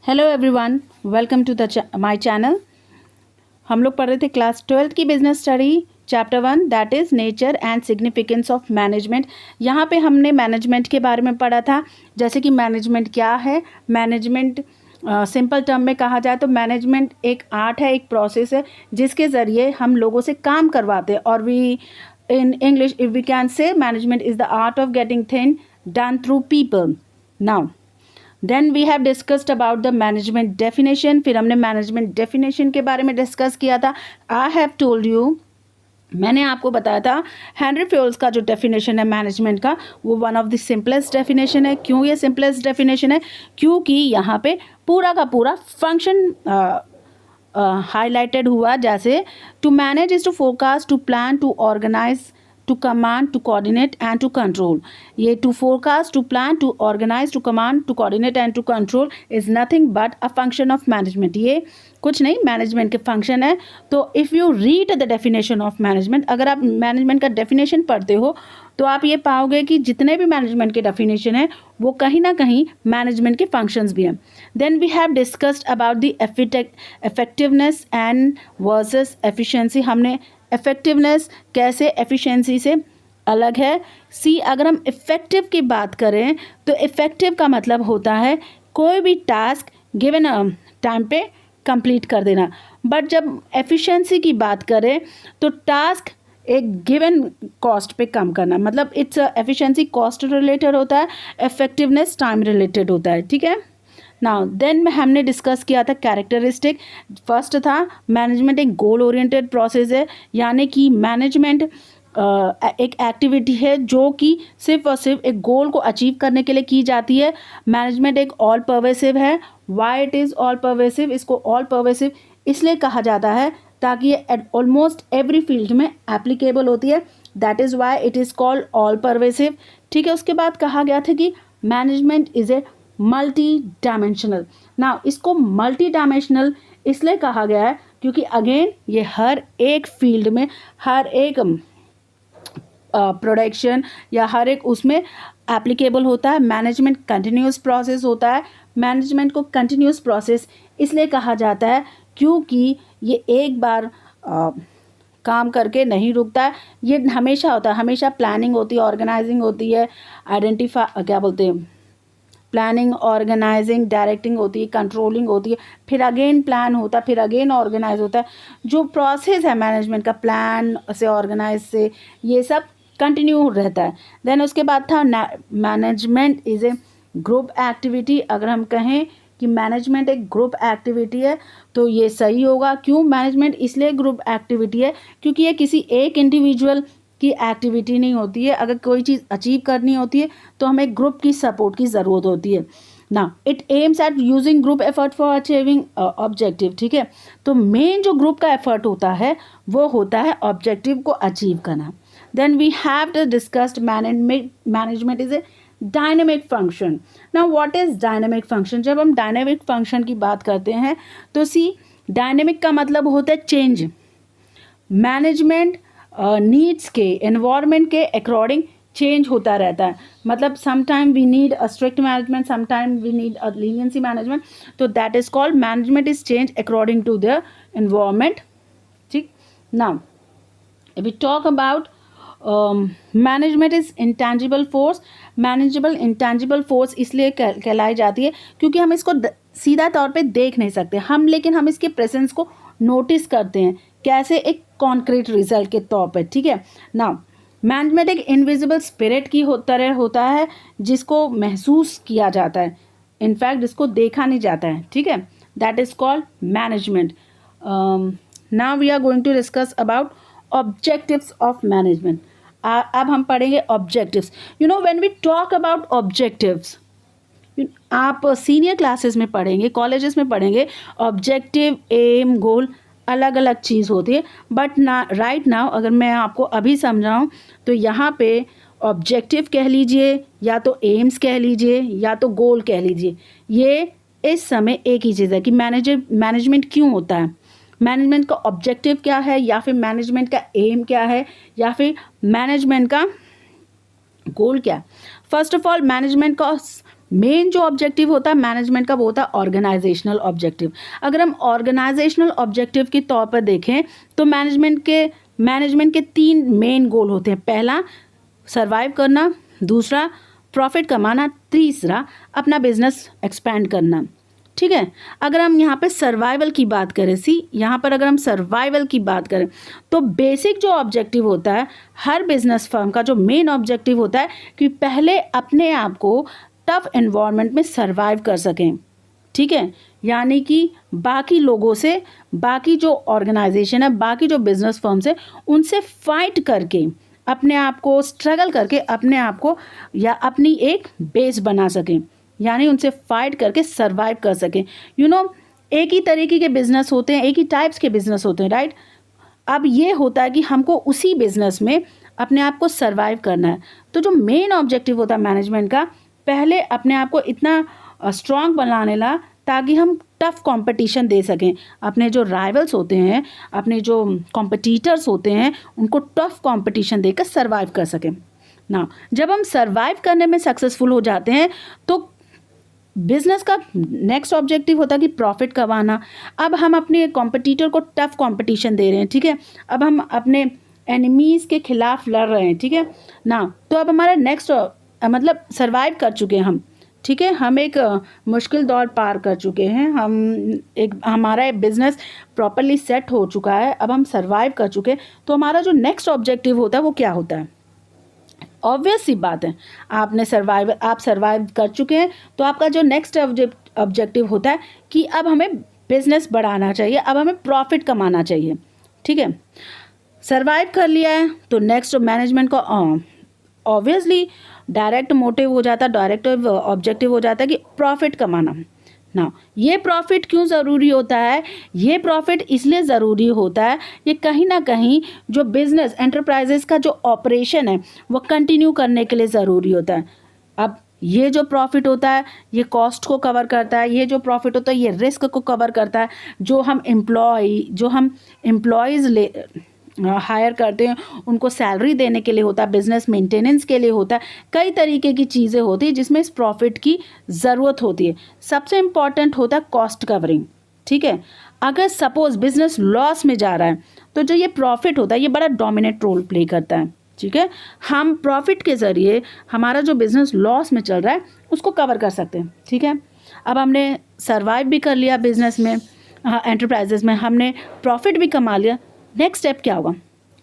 Hello everyone, welcome to the my channel. हम लोग पढ़ रहे थे क्लास 12 की business study chapter 1 that is nature and significance of management. यहाँ पे हमने मैनेजमेंट के बारे में पढ़ा था, जैसे कि मैनेजमेंट क्या है। मैनेजमेंट सिंपल टर्म में कहा जाए तो मैनेजमेंट एक आर्ट है, एक प्रोसेस है जिसके ज़रिए हम लोगों से काम करवाते हैं। और we in English if we can say management is the art of getting thing done through people. Now then we have discussed about the management definition. फिर हमने मैनेजमेंट डेफिनेशन के बारे में डिस्कस किया था। आई हैव टोल्ड यू, मैंने आपको बताया था हेनरी फ्योल्स का जो डेफिनेशन है मैनेजमेंट का, वो one of the simplest definition है। क्यों ये सिंपलेस्ट डेफिनेशन है? क्योंकि यहाँ पे पूरा का पूरा फंक्शन हाईलाइटेड हुआ। जैसे to manage is to forecast, to plan, to organise, to command, to coordinate and to control. ये to forecast, to plan, to organize, to command, to coordinate and to control is nothing but a function of management. ये कुछ नहीं, management के function है। तो if you read the definition of management, अगर आप management का डेफिनेशन पढ़ते हो तो आप ये पाओगे कि जितने भी मैनेजमेंट के डेफिनेशन है वो कहीं ना कहीं मैनेजमेंट के फंक्शंस भी हैं। Then we have discussed about the effectiveness and versus efficiency. हमने इफ़ेक्टिवनेस कैसे एफिशिएंसी से अलग है। अगर हम इफ़ेक्टिव की बात करें तो इफ़ेक्टिव का मतलब होता है कोई भी टास्क गिवन टाइम पे कंप्लीट कर देना। बट जब एफिशिएंसी की बात करें तो टास्क एक गिवन कॉस्ट पे कम करना, मतलब इट्स एफिशिएंसी कॉस्ट रिलेटेड होता है, इफ़ेक्टिवनेस टाइम रिलेटेड होता है। ठीक है। नाउ देन हमने डिस्कस किया था कैरेक्टरिस्टिक। फर्स्ट था मैनेजमेंट एक गोल ओरिएंटेड प्रोसेस है, यानी कि मैनेजमेंट एक एक्टिविटी है जो कि सिर्फ और सिर्फ एक गोल को अचीव करने के लिए की जाती है। मैनेजमेंट एक ऑल परवेसिव है। Why it is all pervasive? इसको ऑल परवेसिव इसलिए कहा जाता है ताकि ये ऑलमोस्ट एवरी फील्ड में एप्लीकेबल होती है। That is why it is called all pervasive. ठीक है। उसके बाद कहा गया था कि management is a multi dimensional. ना इसको मल्टी डायमेंशनल इसलिए कहा गया है क्योंकि अगेन ये हर एक फील्ड में, हर एक प्रोडक्शन या हर एक उसमें एप्लीकेबल होता है। मैनेजमेंट कंटिन्यूस प्रोसेस होता है। मैनेजमेंट को कंटिन्यूस प्रोसेस इसलिए कहा जाता है क्योंकि ये एक बार काम करके नहीं रुकता है, ये हमेशा होता है। हमेशा प्लानिंग होती है, ऑर्गेनाइजिंग होती है, क्या बोलते हैं, प्लानिंग, ऑर्गेनाइजिंग, डायरेक्टिंग होती है, कंट्रोलिंग होती है, फिर अगेन प्लान होता है, फिर अगेन ऑर्गेनाइज होता है। जो प्रोसेस है मैनेजमेंट का, प्लान से, ऑर्गेनाइज से, ये सब कंटिन्यू रहता है। देन उसके बाद था management is a group activity. अगर हम कहें कि मैनेजमेंट एक ग्रुप एक्टिविटी है तो ये सही होगा। क्यों मैनेजमेंट इसलिए ग्रुप एक्टिविटी है? क्योंकि ये किसी एक इंडिविजुअल की एक्टिविटी नहीं होती है। अगर कोई चीज़ अचीव करनी होती है तो हमें ग्रुप की सपोर्ट की ज़रूरत होती है ना। It aims at using group effort for achieving objective. ठीक है। तो मेन जो ग्रुप का एफर्ट होता है वो होता है ऑब्जेक्टिव को अचीव करना। Then we have discussed management is a dynamic function. Now what is dynamic function? जब हम डायनेमिक फंक्शन की बात करते हैं तो डायनेमिक का मतलब होता है चेंज। मैनेजमेंट नीड्स के, एनवायरनमेंट के अकॉर्डिंग चेंज होता रहता है। मतलब sometime we need a strict management, sometime we need a leniency management. तो that is called management is change according to the environment. ठीक। Now we talk about management is intangible force. Manageable intangible force इसलिए कहलाई जाती है क्योंकि हम इसको सीधा तौर पे देख नहीं सकते हम, लेकिन हम इसके प्रेजेंस को नोटिस करते हैं। कैसे? एक कॉन्क्रीट रिजल्ट के तौर पे। ठीक है। नाउ मैनेजमेंट एक इनविजिबल स्पिरिट की तरह होता है जिसको महसूस किया जाता है, इनफैक्ट जिसको देखा नहीं जाता है। ठीक है। That is called management. Now we are going to discuss about objectives of management. अब हम पढ़ेंगे objectives. You know when we talk about objectives, आप सीनियर क्लासेस में पढ़ेंगे, कॉलेजेस में पढ़ेंगे, ऑब्जेक्टिव, एम, गोल अलग अलग चीज़ होती है। बट ना राइट नाउ अगर मैं आपको अभी समझाऊं तो यहाँ पे ऑब्जेक्टिव कह लीजिए या तो एम्स कह लीजिए या तो गोल कह लीजिए, ये इस समय एक ही चीज़ है कि मैनेजमेंट क्यों होता है, मैनेजमेंट का ऑब्जेक्टिव क्या है, या फिर मैनेजमेंट का एम क्या है, या फिर मैनेजमेंट का गोल क्या। फर्स्ट ऑफ ऑल मैनेजमेंट का मेन जो ऑब्जेक्टिव होता है मैनेजमेंट का वो होता है ऑर्गेनाइजेशनल ऑब्जेक्टिव। अगर हम ऑर्गेनाइजेशनल ऑब्जेक्टिव के तौर पर देखें तो मैनेजमेंट के 3 मेन गोल होते हैं। पहला सर्वाइव करना, दूसरा प्रॉफिट कमाना, तीसरा अपना बिजनेस एक्सपैंड करना। ठीक है, अगर हम यहाँ पे सर्वाइवल की बात करें, यहाँ पर अगर हम सर्वाइवल की बात करें तो बेसिक जो ऑब्जेक्टिव होता है हर बिजनेस फर्म का, जो मेन ऑब्जेक्टिव होता है कि पहले अपने आप को टफ एनवायरनमेंट में सर्वाइव कर सकें। ठीक है, यानी कि बाकी लोगों से, बाकी जो ऑर्गेनाइजेशन है, बाकी जो बिजनेस फर्म्स है, उनसे फाइट करके अपने आप को स्ट्रगल करके अपने आप को या अपनी एक बेस बना सकें, यानी उनसे फाइट करके सर्वाइव कर सकें। एक ही तरीके के बिजनेस होते हैं, एक ही टाइप्स के बिजनेस होते हैं, राइट। अब ये होता है कि हमको उसी बिजनेस में अपने आप को सर्वाइव करना है। तो जो मेन ऑब्जेक्टिव होता है मैनेजमेंट का, पहले अपने आप को इतना स्ट्रांग बनाने ला ताकि हम टफ कंपटीशन दे सकें। अपने जो राइवल्स होते हैं, अपने जो कॉम्पिटिटर्स होते हैं, उनको टफ कंपटीशन देकर सर्वाइव कर सकें ना। जब हम सर्वाइव करने में सक्सेसफुल हो जाते हैं तो बिजनेस का नेक्स्ट ऑब्जेक्टिव होता है कि प्रॉफिट कमाना। अब हम अपने कॉम्पिटिटर को टफ कंपटीशन दे रहे हैं, ठीक है। अब हम अपने एनिमीज़ के खिलाफ लड़ रहे हैं, ठीक है ना। तो अब हमारा नेक्स्ट मतलब सर्वाइव कर चुके हैं हम, ठीक है। हम एक मुश्किल दौर पार कर चुके हैं, हमारा बिजनेस प्रॉपरली सेट हो चुका है, अब हम सर्वाइव कर चुके हैं। तो हमारा जो नेक्स्ट ऑब्जेक्टिव होता है वो क्या होता है? ऑब्वियस सी बात है, आप सर्वाइव कर चुके हैं तो आपका जो नेक्स्ट ऑब्जेक्टिव होता है कि अब हमें बिजनेस बढ़ाना चाहिए, अब हमें प्रॉफिट कमाना चाहिए, ठीक है। सर्वाइव कर लिया है तो नेक्स्ट मैनेजमेंट का ऑब्वियसली डायरेक्ट मोटिव हो जाता है, डायरेक्ट ऑब्जेक्टिव हो जाता है कि प्रॉफिट कमाना ना। ये प्रॉफिट क्यों ज़रूरी होता है? ये प्रॉफिट इसलिए ज़रूरी होता है, ये कहीं ना कहीं जो बिजनेस एंटरप्राइजेस का जो ऑपरेशन है वो कंटिन्यू करने के लिए ज़रूरी होता है। अब ये जो प्रॉफिट होता है ये कॉस्ट को कवर करता है, ये जो प्रॉफिट होता है ये रिस्क को कवर करता है। जो हम एम्प्लॉयज़ हायर करते हैं उनको सैलरी देने के लिए होता है, बिजनेस मेंटेनेंस के लिए होता है, कई तरीके की चीज़ें होती हैं जिसमें इस प्रॉफिट की ज़रूरत होती है। सबसे इम्पॉर्टेंट होता है कॉस्ट कवरिंग, ठीक है। अगर सपोज़ बिजनेस लॉस में जा रहा है तो जो ये प्रॉफिट होता है ये बड़ा डोमिनेट रोल प्ले करता है, ठीक है। हम प्रॉफिट के ज़रिए हमारा जो बिज़नेस लॉस में चल रहा है उसको कवर कर सकते हैं, ठीक है। अब हमने सर्वाइव भी कर लिया बिजनेस में, एंटरप्राइजेस में हमने प्रॉफिट भी कमा लिया। नेक्स्ट स्टेप क्या होगा?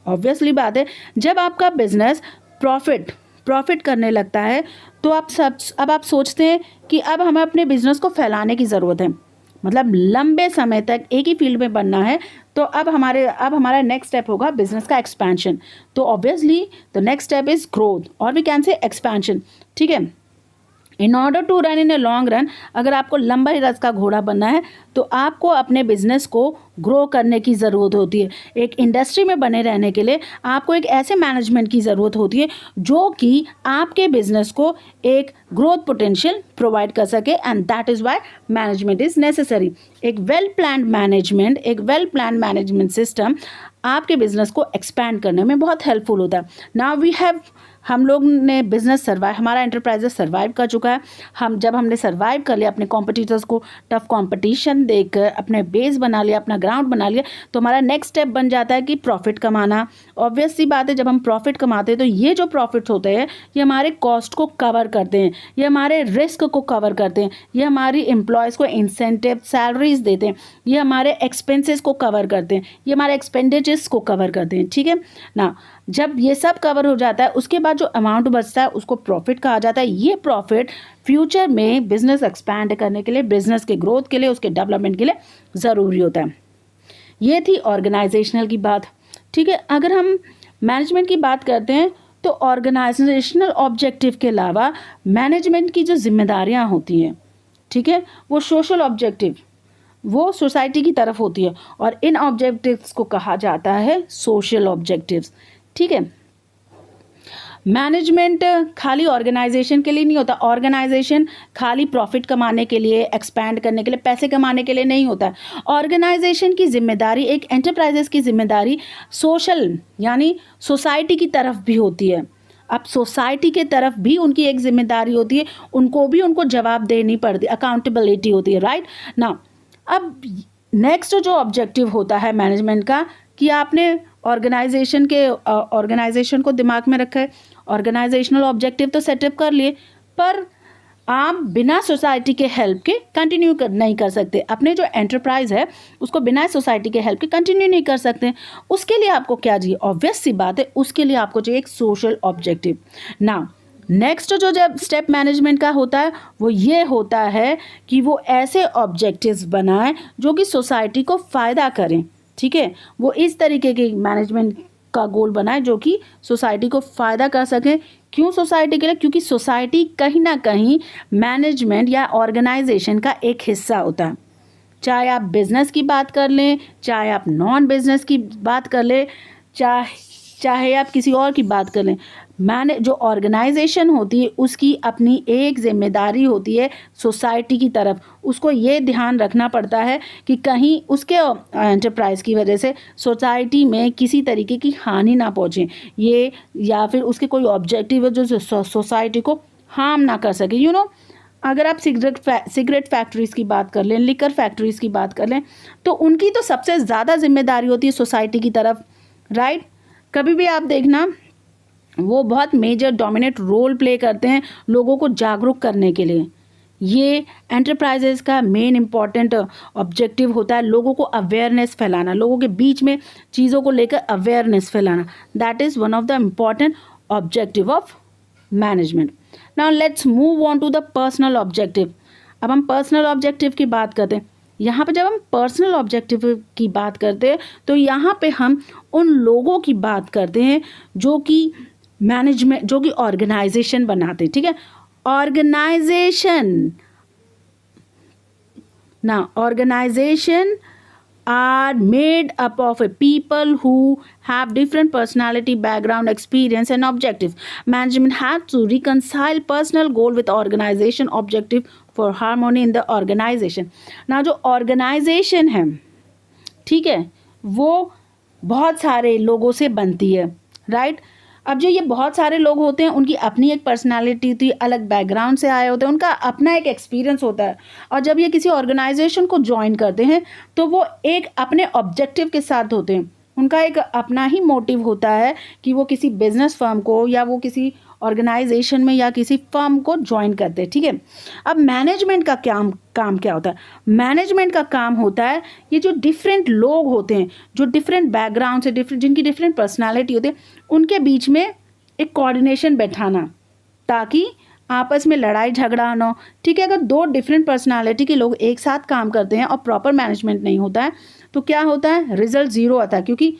ऑब्वियसली बात है, जब आपका बिजनेस प्रॉफिट करने लगता है तो अब आप सोचते हैं कि अब हमें अपने बिजनेस को फैलाने की ज़रूरत है, मतलब लंबे समय तक एक ही फील्ड में बनना है। तो अब हमारा नेक्स्ट स्टेप होगा बिजनेस का एक्सपेंशन। तो obviously the next step is growth और वी कैन से एक्सपेंशन, ठीक है। In order to run in a long run, अगर आपको लंबा रस का घोड़ा बनना है तो आपको अपने बिजनेस को ग्रो करने की ज़रूरत होती है। एक इंडस्ट्री में बने रहने के लिए आपको एक ऐसे मैनेजमेंट की ज़रूरत होती है जो कि आपके बिजनेस को एक ग्रोथ पोटेंशियल प्रोवाइड कर सके, and that is why management is necessary. एक वेल प्लान्ड मैनेजमेंट सिस्टम आपके बिजनेस को एक्सपैंड करने में बहुत हेल्पफुल होता है। हम लोग ने बिजनेस हमारा एंटरप्राइजेस सर्वाइव कर चुका है। जब हमने सर्वाइव कर लिया, अपने कॉम्पिटिटर्स को टफ कंपटीशन देकर अपने बेस बना लिया, अपना ग्राउंड बना लिया, तो हमारा नेक्स्ट स्टेप बन जाता है कि प्रॉफिट कमाना। ऑब्वियस सी बात है, जब हम प्रॉफिट कमाते हैं तो ये जो प्रॉफिट्स होते हैं ये हमारे कॉस्ट को कवर करते हैं, ये हमारे रिस्क को कवर करते हैं, ये हमारी एम्प्लॉयज़ को इंसेंटिव सैलरीज देते हैं, ये हमारे एक्सपेंसेस को कवर करते हैं, ये हमारे एक्सपेंडिचर्स को कवर करते हैं, ठीक है ना। जब ये सब कवर हो जाता है उसके बाद जो अमाउंट बचता है उसको प्रॉफिट कहा जाता है। ये प्रॉफिट फ्यूचर में बिजनेस एक्सपैंड करने के लिए, बिजनेस के ग्रोथ के लिए, उसके डेवलपमेंट के लिए ज़रूरी होता है। ये थी ऑर्गेनाइजेशनल की बात, ठीक है। अगर हम मैनेजमेंट की बात करते हैं तो ऑर्गेनाइजेशनल ऑब्जेक्टिव के अलावा मैनेजमेंट की जो जिम्मेदारियाँ होती हैं, ठीक है, वो सोशल ऑब्जेक्टिव, वो सोसाइटी की तरफ होती है, और इन ऑब्जेक्टिव्स को कहा जाता है सोशल ऑब्जेक्टिव्स, ठीक है। मैनेजमेंट खाली ऑर्गेनाइजेशन के लिए नहीं होता, ऑर्गेनाइजेशन खाली प्रॉफिट कमाने के लिए, एक्सपैंड करने के लिए, पैसे कमाने के लिए नहीं होता है। ऑर्गेनाइजेशन की जिम्मेदारी, एक एंटरप्राइजेस की जिम्मेदारी सोशल यानी सोसाइटी की तरफ भी होती है। अब सोसाइटी के तरफ भी उनकी एक जिम्मेदारी होती है, उनको भी उनको जवाब देनी पड़ती है, अकाउंटेबिलिटी होती है, राइट ना। अब नेक्स्ट जो ऑब्जेक्टिव होता है मैनेजमेंट का, कि आपने ऑर्गेनाइजेशन को दिमाग में रखा है, ऑर्गेनाइजेशनल ऑब्जेक्टिव तो सेटअप कर लिए, पर आप बिना सोसाइटी के हेल्प के कंटिन्यू नहीं कर सकते। अपने जो एंटरप्राइज है उसको बिना सोसाइटी के हेल्प के कंटिन्यू नहीं कर सकते। उसके लिए आपको क्या चाहिए? ऑब्वियस सी बात है, उसके लिए आपको चाहिए एक सोशल ऑब्जेक्टिव। ना नेक्स्ट जो जब स्टेप मैनेजमेंट का होता है वो ये होता है कि वो ऐसे ऑब्जेक्टिव्स बनाएं जो कि सोसाइटी को फ़ायदा करें, ठीक है। वो इस तरीके के मैनेजमेंट का गोल बनाए जो कि सोसाइटी को फ़ायदा कर सकें। क्यों सोसाइटी के लिए? क्योंकि सोसाइटी कहीं ना कहीं मैनेजमेंट या ऑर्गेनाइजेशन का एक हिस्सा होता है। चाहे आप बिजनेस की बात कर लें, चाहे आप नॉन बिजनेस की बात कर लें, चाहे आप किसी और की बात कर लें, जो ऑर्गेनाइजेशन होती है उसकी अपनी एक जिम्मेदारी होती है सोसाइटी की तरफ। उसको ये ध्यान रखना पड़ता है कि कहीं उसके एंटरप्राइज की वजह से सोसाइटी में किसी तरीके की हानि ना पहुँचे, ये या फिर उसके कोई ऑब्जेक्टिव है जो सोसाइटी को हार्म ना कर सके। अगर आप सिगरेट फैक्ट्रीज़ की बात कर लें, लिकर फैक्ट्रीज़ की बात कर लें, तो उनकी तो सबसे ज़्यादा जिम्मेदारी होती है सोसाइटी की तरफ, राइट। कभी भी आप देखना, वो बहुत मेजर डोमिनेट रोल प्ले करते हैं लोगों को जागरूक करने के लिए। ये एंटरप्राइजेस का मेन इम्पॉर्टेंट ऑब्जेक्टिव होता है, लोगों को अवेयरनेस फैलाना, लोगों के बीच में चीज़ों को लेकर अवेयरनेस फैलाना। That is one of the important objective of management. Now let's move on to the personal objective. अब हम पर्सनल ऑब्जेक्टिव की बात करते हैं। यहाँ पे जब हम पर्सनल ऑब्जेक्टिव की बात करते हैं तो यहाँ पे हम उन लोगों की बात करते हैं जो कि मैनेजमेंट, जो कि ऑर्गेनाइजेशन बनाते हैं, ठीक है। Organisation are made up of a people who have different personality, background, experience and objective. Management has to reconcile personal goal with organization objective for harmony in the organization. Now जो organization है, ठीक है, वो बहुत सारे लोगों से बनती है, राइट। अब जो ये बहुत सारे लोग होते हैं उनकी अपनी एक पर्सनालिटी होती है, अलग बैकग्राउंड से आए होते हैं, उनका अपना एक एक्सपीरियंस होता है। और जब ये किसी ऑर्गेनाइजेशन को ज्वाइन करते हैं तो वो एक अपने ऑब्जेक्टिव के साथ होते हैं। उनका एक अपना ही मोटिव होता है कि वो किसी बिजनेस फर्म को या वो किसी ऑर्गेनाइजेशन में या किसी फर्म को ज्वाइन करते हैं, ठीक है। अब मैनेजमेंट का काम क्या होता है? मैनेजमेंट का काम होता है ये जो डिफरेंट लोग होते हैं, जो डिफरेंट बैकग्राउंड से जिनकी डिफरेंट पर्सनालिटी होती है, उनके बीच में एक कोऑर्डिनेशन बैठाना ताकि आपस में लड़ाई झगड़ा ना हो, ठीक है। अगर दो डिफरेंट पर्सनालिटी के लोग एक साथ काम करते हैं और प्रॉपर मैनेजमेंट नहीं होता है तो क्या होता है? रिजल्ट ज़ीरो आता है, क्योंकि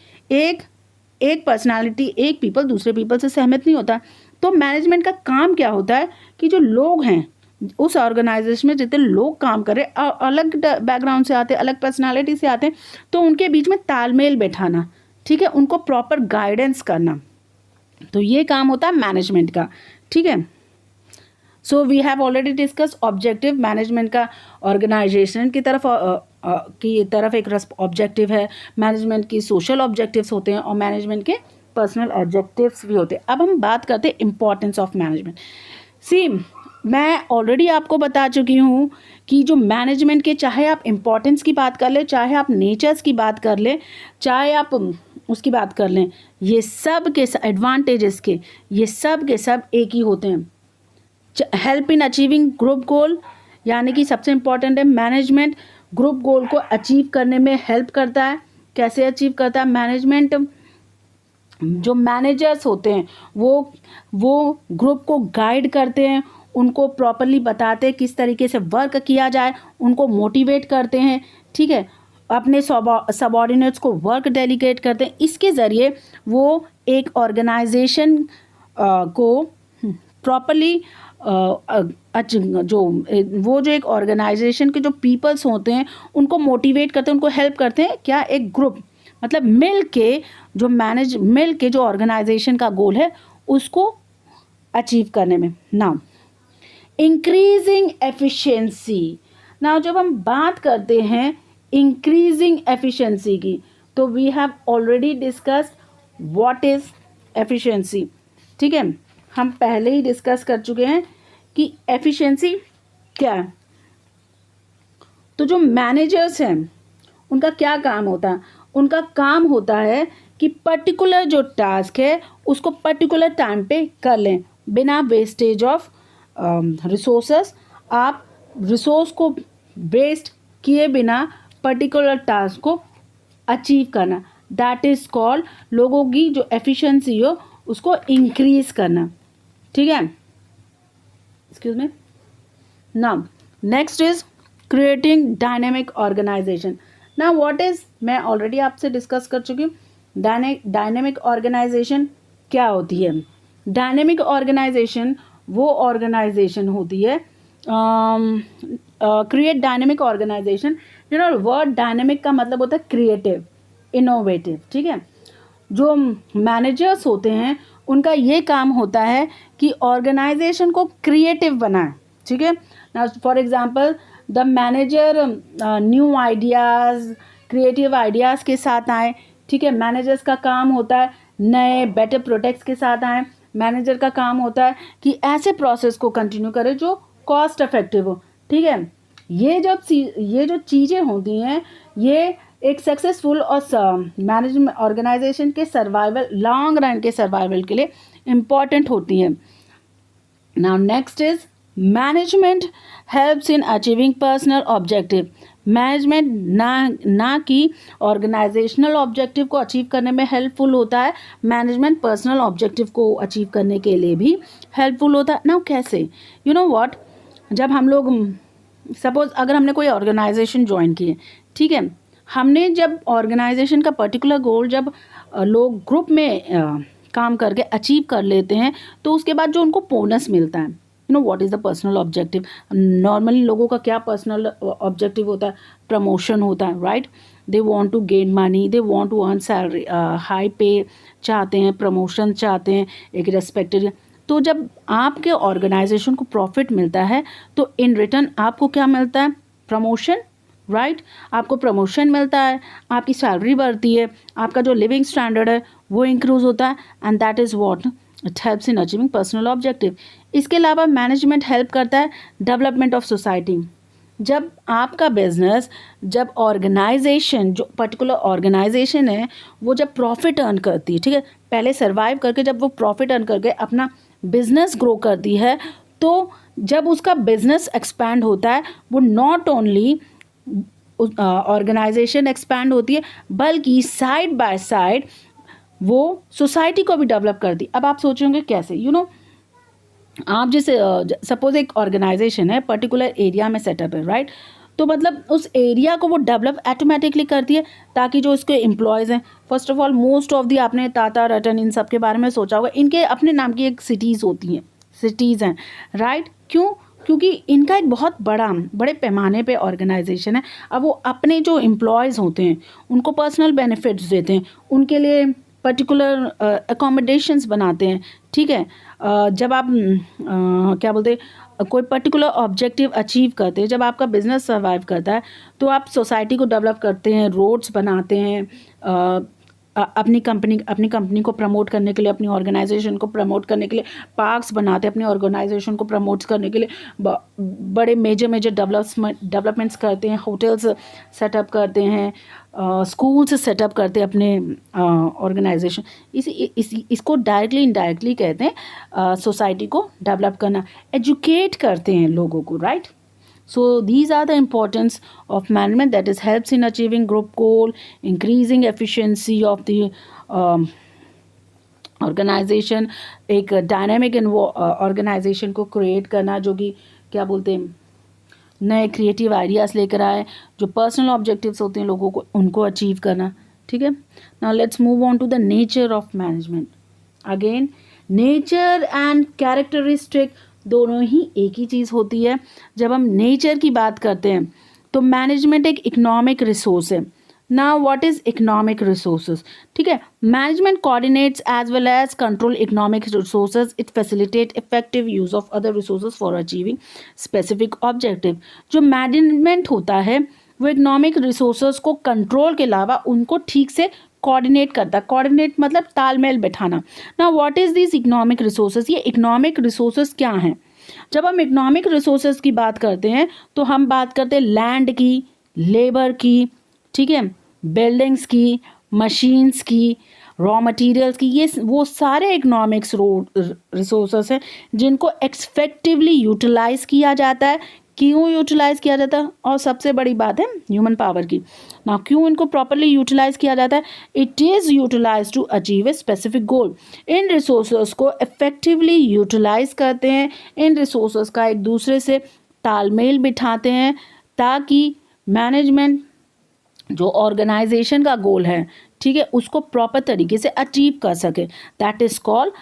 एक पर्सनालिटी, एक पीपल दूसरे पीपल से सहमत नहीं होता। तो मैनेजमेंट का काम क्या होता है कि जो लोग हैं उस ऑर्गेनाइजेशन में, जितने लोग काम कर रहे हैं, अलग बैकग्राउंड से आते हैं, अलग पर्सनालिटी से आते हैं, तो उनके बीच में तालमेल बैठाना, ठीक है, उनको प्रॉपर गाइडेंस करना। तो ये काम होता है मैनेजमेंट का, ठीक है। So we have already discuss objective. Management का ऑर्गेनाइजेशन की तरफ एक ऑब्जेक्टिव है, मैनेजमेंट की सोशल ऑब्जेक्टिव्स होते हैं और मैनेजमेंट के पर्सनल ऑब्जेक्टिव्स भी होते हैं। अब हम बात करते हैं इम्पॉर्टेंस ऑफ मैनेजमेंट। सी, मैं ऑलरेडी आपको बता चुकी हूँ कि जो मैनेजमेंट के, चाहे आप इम्पॉर्टेंस की बात कर लें, चाहे आप नेचर्स की बात कर लें, चाहे आप उसकी बात कर लें, ये सब के एडवांटेजेस के, ये सब के सब एक ही होते हैं। हेल्प इन अचीविंग ग्रुप गोल, यानी कि सबसे इम्पॉर्टेंट है मैनेजमेंट ग्रुप गोल को अचीव करने में हेल्प करता है। कैसे अचीव करता है? मैनेजमेंट, जो मैनेजर्स होते हैं वो ग्रुप को गाइड करते हैं, उनको प्रॉपरली बताते हैं किस तरीके से वर्क किया जाए, उनको मोटिवेट करते हैं, ठीक है, अपने सबऑर्डिनेट्स को वर्क डेलीगेट करते हैं। इसके ज़रिए वो एक ऑर्गेनाइजेशन को प्रॉपरली जो एक ऑर्गेनाइजेशन के जो पीपल्स होते हैं उनको मोटिवेट करते हैं, उनको हेल्प करते हैं। क्या? एक ग्रुप, मतलब मिल के जो ऑर्गेनाइजेशन का गोल है उसको अचीव करने में। Now increasing efficiency. नाउ जब हम बात करते हैं इंक्रीजिंग एफिशिएंसी की, तो we have already discussed what is efficiency, ठीक है। हम पहले ही डिस्कस कर चुके हैं कि एफिशिएंसी क्या है। तो जो मैनेजर्स हैं उनका क्या काम होता है? उनका काम होता है कि पर्टिकुलर जो टास्क है उसको पर्टिकुलर टाइम पे कर लें बिना वेस्टेज ऑफ रिसोर्सेस। आप रिसोर्स को वेस्ट किए बिना पर्टिकुलर टास्क को अचीव करना, दैट इज़ कॉल्ड, लोगों की जो एफिशिएंसी हो उसको इंक्रीज करना। ठीक है, excuse me. Now next is creating dynamic organisation. Now what is, मैं ऑलरेडी आपसे डिस्कस कर चुकी हूँ डायनेमिक ऑर्गेनाइजेशन क्या होती है। डायनेमिक ऑर्गेनाइजेशन वो ऑर्गेनाइजेशन होती है, create dynamic organisation. You know word dynamic का मतलब होता है क्रिएटिव, इनोवेटिव। ठीक है, जो मैनेजर्स होते हैं उनका ये काम होता है कि ऑर्गेनाइजेशन को क्रिएटिव बनाए। ठीक है ना, for example the manager new ideas, creative ideas के साथ आए। ठीक है, मैनेजर्स का काम होता है नए बेटर प्रोडक्ट्स के साथ आए। मैनेजर का काम होता है कि ऐसे प्रोसेस को कंटिन्यू करें जो कॉस्ट इफेक्टिव हो। ठीक है, ये जो चीज़ें होती हैं ये एक सक्सेसफुल और मैनेजमेंट ऑर्गेनाइजेशन के सर्वाइवल, लॉन्ग रन के सर्वाइवल के लिए इम्पॉर्टेंट होती हैं। Now next is management helps in achieving personal objective. Management ना कि ऑर्गेनाइजेशनल ऑब्जेक्टिव को अचीव करने में हेल्पफुल होता है, मैनेजमेंट पर्सनल ऑब्जेक्टिव को अचीव करने के लिए भी हेल्पफुल होता है। नाउ कैसे? यू नो व्हाट, जब हम लोग सपोज अगर हमने कोई ऑर्गेनाइजेशन ज्वाइन की है, ठीक है, हमने जब ऑर्गेनाइजेशन का पर्टिकुलर गोल जब लोग ग्रुप में काम करके अचीव कर लेते हैं तो उसके बाद जो उनको बोनस मिलता है, you know what is the personal objective. Normally लोगों का क्या पर्सनल ऑब्जेक्टिव होता है? प्रमोशन होता है, right. They want to gain money, they want to earn salary, high pay चाहते हैं, प्रमोशन चाहते हैं, एक रेस्पेक्टेड। तो जब आपके ऑर्गेनाइजेशन को प्रॉफिट मिलता है तो इन रिटर्न आपको क्या मिलता है? Promotion, right. आपको प्रमोशन मिलता है, आपकी सैलरी बढ़ती है, आपका जो लिविंग स्टैंडर्ड है वो इंक्रीज होता है, and that is what it helps in achieving personal objective. इसके अलावा मैनेजमेंट हेल्प करता है डेवलपमेंट ऑफ सोसाइटी। जब आपका बिजनेस, जब ऑर्गेनाइजेशन, जो पर्टिकुलर ऑर्गेनाइजेशन है वो जब प्रॉफिट अर्न करती है, ठीक है, पहले सर्वाइव करके जब वो प्रॉफिट अर्न करके अपना बिजनेस ग्रो करती है, तो जब उसका बिजनेस एक्सपैंड होता है वो नॉट ओनली ऑर्गेनाइजेशन एक्सपैंड होती है बल्कि साइड बाय साइड वो सोसाइटी को भी डेवलप करती। अब आप सोचेंगे कैसे? यू नो, आप जैसे सपोज एक ऑर्गेनाइजेशन है, पर्टिकुलर एरिया में सेटअप है, राइट, तो मतलब उस एरिया को वो डेवलप ऑटोमेटिकली करती है ताकि जो इसके एम्प्लॉयज़ हैं, first of all most of the, आपने टाटा, रतन, इन सब के बारे में सोचा होगा, इनके अपने नाम की एक सिटीज़ होती हैं, सिटीज़ हैं, राइट। क्यों? क्योंकि इनका एक बहुत बड़े पैमाने पे ऑर्गेनाइजेशन है। अब वो अपने जो एम्प्लॉयज़ होते हैं उनको पर्सनल बेनिफिट्स देते हैं, उनके लिए पर्टिकुलर अकोमोडेशंस बनाते हैं। ठीक है, जब आप क्या बोलते हैं, कोई पर्टिकुलर ऑब्जेक्टिव अचीव करते हैं, जब आपका बिजनेस सर्वाइव करता है तो आप सोसाइटी को डेवलप करते हैं, रोड्स बनाते हैं, अपनी कंपनी को प्रमोट करने के लिए, अपनी ऑर्गेनाइजेशन को प्रमोट करने के लिए पार्क्स बनाते हैं, अपनी ऑर्गेनाइजेशन को प्रमोट करने के लिए बड़े मेजर डेवलपमेंट्स करते हैं, होटल्स सेटअप करते हैं, स्कूल्स सेटअप करते हैं अपने ऑर्गेनाइजेशन। इसको डायरेक्टली इनडायरेक्टली कहते हैं सोसाइटी को डेवलप करना, एजुकेट करते हैं लोगों को, right. So these are the importance of management that is helps in achieving group goal, increasing efficiency of the organization, एक dynamic organization को create करना, जो कि क्या बोलते हैं, नए क्रिएटिव आइडियाज़ लेकर आए, जो पर्सनल ऑब्जेक्टिव्स होते हैं लोगों को उनको अचीव करना। ठीक है, now let's move on to the nature of management. Again nature and characteristic दोनों ही एक ही चीज़ होती है। जब हम नेचर की बात करते हैं तो मैनेजमेंट एक इकोनॉमिक रिसोर्स है। Now what is economic resources? ठीक है, management coordinates as well as control economic resources, it facilitate effective use of other resources for achieving specific objective. जो मैनेजमेंट होता है वो इकोनॉमिक रिसोर्सेज को कंट्रोल के अलावा उनको ठीक से कोऑर्डिनेट करता है। कोऑर्डिनेट मतलब तालमेल बिठाना। ना what is this economic resources, ये इकोनॉमिक रिसोर्सेज क्या हैं? जब हम इकोनॉमिक रिसोर्सेज की बात करते हैं तो हम बात करते हैं लैंड की, लेबर की, ठीक है, बिल्डिंग्स की, मशीन्स की, रॉ मटेरियल्स की। ये वो सारे इकोनॉमिक्स रिसोर्सेस हैं जिनको एक्सफेक्टिवली यूटिलाइज किया जाता है। क्यों यूटिलाइज किया जाता है? और सबसे बड़ी बात है ह्यूमन पावर की। ना क्यों इनको प्रॉपरली यूटिलाइज किया जाता है? It is utilise to achieve a specific goal. इन रिसोर्सेज को इफेक्टिवली यूटिलाइज करते हैं, इन रिसोर्सेज का एक दूसरे से तालमेल बिठाते हैं ताकि मैनेजमेंट जो ऑर्गेनाइजेशन का गोल है, ठीक है, उसको प्रॉपर तरीके से अचीव कर सके। That is called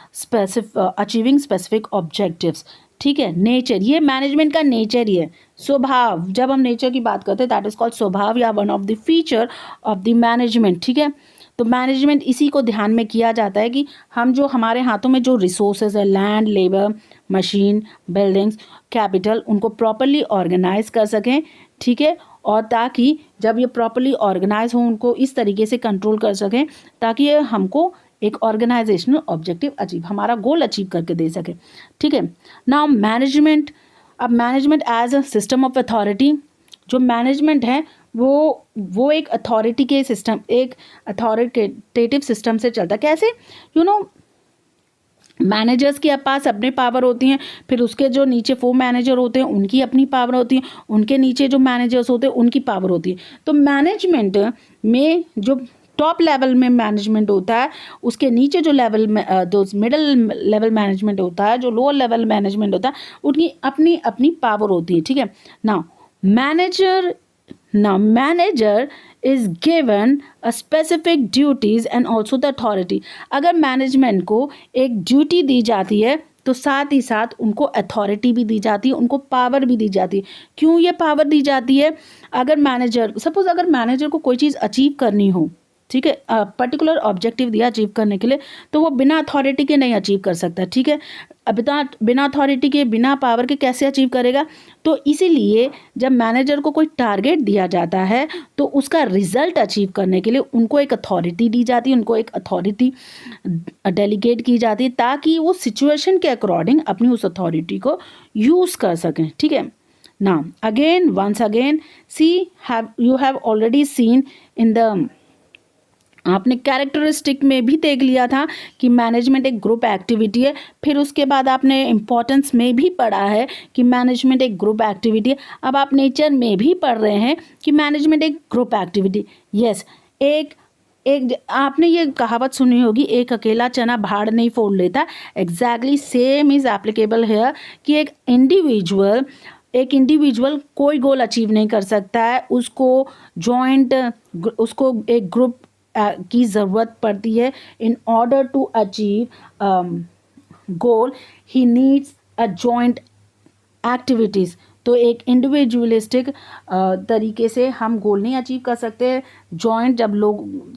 achieving specific objectives. ठीक है, नेचर, ये मैनेजमेंट का नेचर ही है, स्वभाव। जब हम नेचर की बात करते हैं दैट इज कॉल्ड स्वभाव या one of the feature of the management. ठीक है, तो मैनेजमेंट इसी को ध्यान में किया जाता है कि हम जो हमारे हाथों में जो रिसोर्सेज है, land, labour, machine, buildings, capital, उनको प्रॉपरली ऑर्गेनाइज कर सकें। ठीक है, और ताकि जब ये प्रॉपरली ऑर्गेनाइज हो उनको इस तरीके से कंट्रोल कर सकें ताकि ये हमको एक ऑर्गेनाइजेशनल ऑब्जेक्टिव अचीव, हमारा गोल अचीव करके दे सके। ठीक है, नाउ मैनेजमेंट। अब management as a system of authority, जो मैनेजमेंट है वो एक अथॉरिटी के सिस्टम, एक अथॉरिटेटिव सिस्टम से चलता है। कैसे? मैनेजर्स के पास अपने पावर होती हैं, फिर उसके जो नीचे 4 मैनेजर होते हैं उनकी अपनी पावर होती है, उनके नीचे जो मैनेजर्स होते हैं उनकी पावर होती है। तो मैनेजमेंट में जो टॉप लेवल में मैनेजमेंट होता है, उसके नीचे जो लेवल में जो मिडल लेवल मैनेजमेंट होता है, जो लोअर लेवल मैनेजमेंट होता है, उनकी अपनी अपनी पावर होती है। ठीक है, Now manager is given a specific duties and also the authority। अगर मैनेजमेंट को एक ड्यूटी दी जाती है तो साथ ही साथ उनको अथॉरिटी भी दी जाती है, उनको पावर भी दी जाती है। क्यों ये पावर दी जाती है? अगर मैनेजर को कोई चीज़ अचीव करनी हो, ठीक है, पर्टिकुलर ऑब्जेक्टिव दिया अचीव करने के लिए, तो वो बिना अथॉरिटी के नहीं अचीव कर सकता। ठीक है, अब बिना अथॉरिटी के, बिना पावर के कैसे अचीव करेगा? तो इसीलिए जब मैनेजर को कोई टारगेट दिया जाता है तो उसका रिजल्ट अचीव करने के लिए उनको एक अथॉरिटी दी जाती है, उनको एक अथॉरिटी डेलीगेट की जाती है ताकि वो सिचुएशन के अकॉर्डिंग अपनी उस अथॉरिटी को यूज़ कर सकें। ठीक है, now again once again see you have already seen in the, आपने कैरेक्टरिस्टिक में भी देख लिया था कि मैनेजमेंट एक ग्रुप एक्टिविटी है। फिर उसके बाद आपने इम्पोर्टेंस में भी पढ़ा है कि मैनेजमेंट एक ग्रुप एक्टिविटी है। अब आप नेचर में भी पढ़ रहे हैं कि मैनेजमेंट एक ग्रुप एक्टिविटी। यस, एक आपने ये कहावत सुनी होगी, एक अकेला चना भाड़ नहीं फोड़ लेता। एग्जैक्टली सेम इज़ एप्लीकेबल है कि एक इंडिविजुअल कोई गोल अचीव नहीं कर सकता है, उसको एक ग्रुप की ज़रूरत पड़ती है। In order to achieve goal he needs a joint activities. तो एक इंडिविजुअलिस्टिक तरीके से हम गोल नहीं अचीव कर सकते। जॉइंट, जब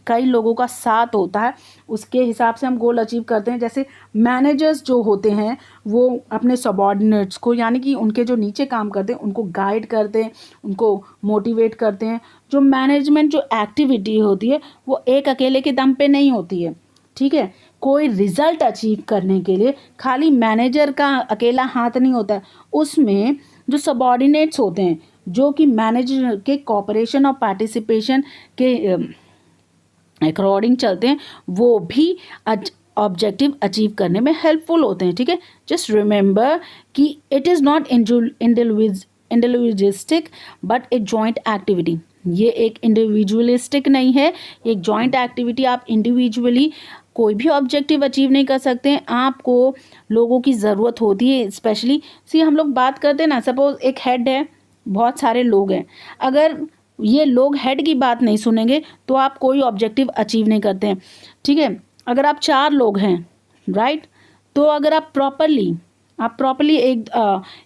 कई लोगों का साथ होता है उसके हिसाब से हम गोल अचीव करते हैं। जैसे मैनेजर्स जो होते हैं वो अपने सबॉर्डिनेट्स को, यानी कि उनके जो नीचे काम करते हैं उनको गाइड करते हैं, उनको मोटिवेट करते हैं। जो मैनेजमेंट जो एक्टिविटी होती है वो एक अकेले के दम पे नहीं होती है। ठीक है, कोई रिजल्ट अचीव करने के लिए खाली मैनेजर का अकेला हाथ नहीं होता है, उसमें जो सबॉर्डिनेट्स होते हैं जो कि मैनेजर के कोऑपरेशन और पार्टिसिपेशन के अकॉर्डिंग चलते हैं, वो भी ऑब्जेक्टिव अचीव करने में हेल्पफुल होते हैं। ठीक है, जस्ट रिमेंबर कि it is not individualistic but a joint activity. ये एक इंडिविजुअलिस्टिक नहीं है, ये एक जॉइंट एक्टिविटी। आप इंडिविजुअली कोई भी ऑब्जेक्टिव अचीव नहीं कर सकते हैं, आपको लोगों की ज़रूरत होती है। स्पेशली हम लोग बात करते हैं ना, सपोज एक हेड है, बहुत सारे लोग हैं, अगर ये लोग हेड की बात नहीं सुनेंगे तो आप कोई ऑब्जेक्टिव अचीव नहीं करते हैं। ठीक है, अगर आप 4 लोग हैं, राइट, तो अगर आप प्रॉपरली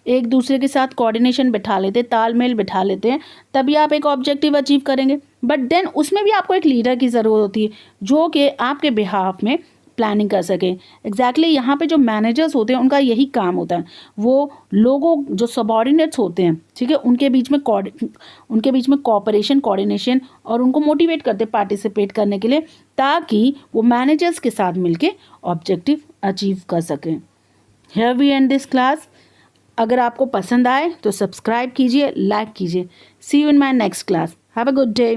एक दूसरे के साथ कोऑर्डिनेशन बिठा लेते, तालमेल बिठा लेते हैं, तभी आप एक ऑब्जेक्टिव अचीव करेंगे। बट देन उसमें भी आपको एक लीडर की ज़रूरत होती है जो कि आपके बिहाफ में प्लानिंग कर सकें। एग्जैक्टली यहाँ पे जो मैनेजर्स होते हैं उनका यही काम होता है, वो लोगों जो सबॉर्डिनेट्स होते हैं, ठीक है, उनके बीच में कोऑपरेशन, कोऑर्डिनेशन और उनको मोटिवेट करते पार्टिसिपेट करने के लिए, ताकि वो मैनेजर्स के साथ मिलके ऑब्जेक्टिव अचीव कर सकें। Here we end this class. अगर आपको पसंद आए तो सब्सक्राइब कीजिए, लाइक कीजिए। See you in my next class. Have a good day.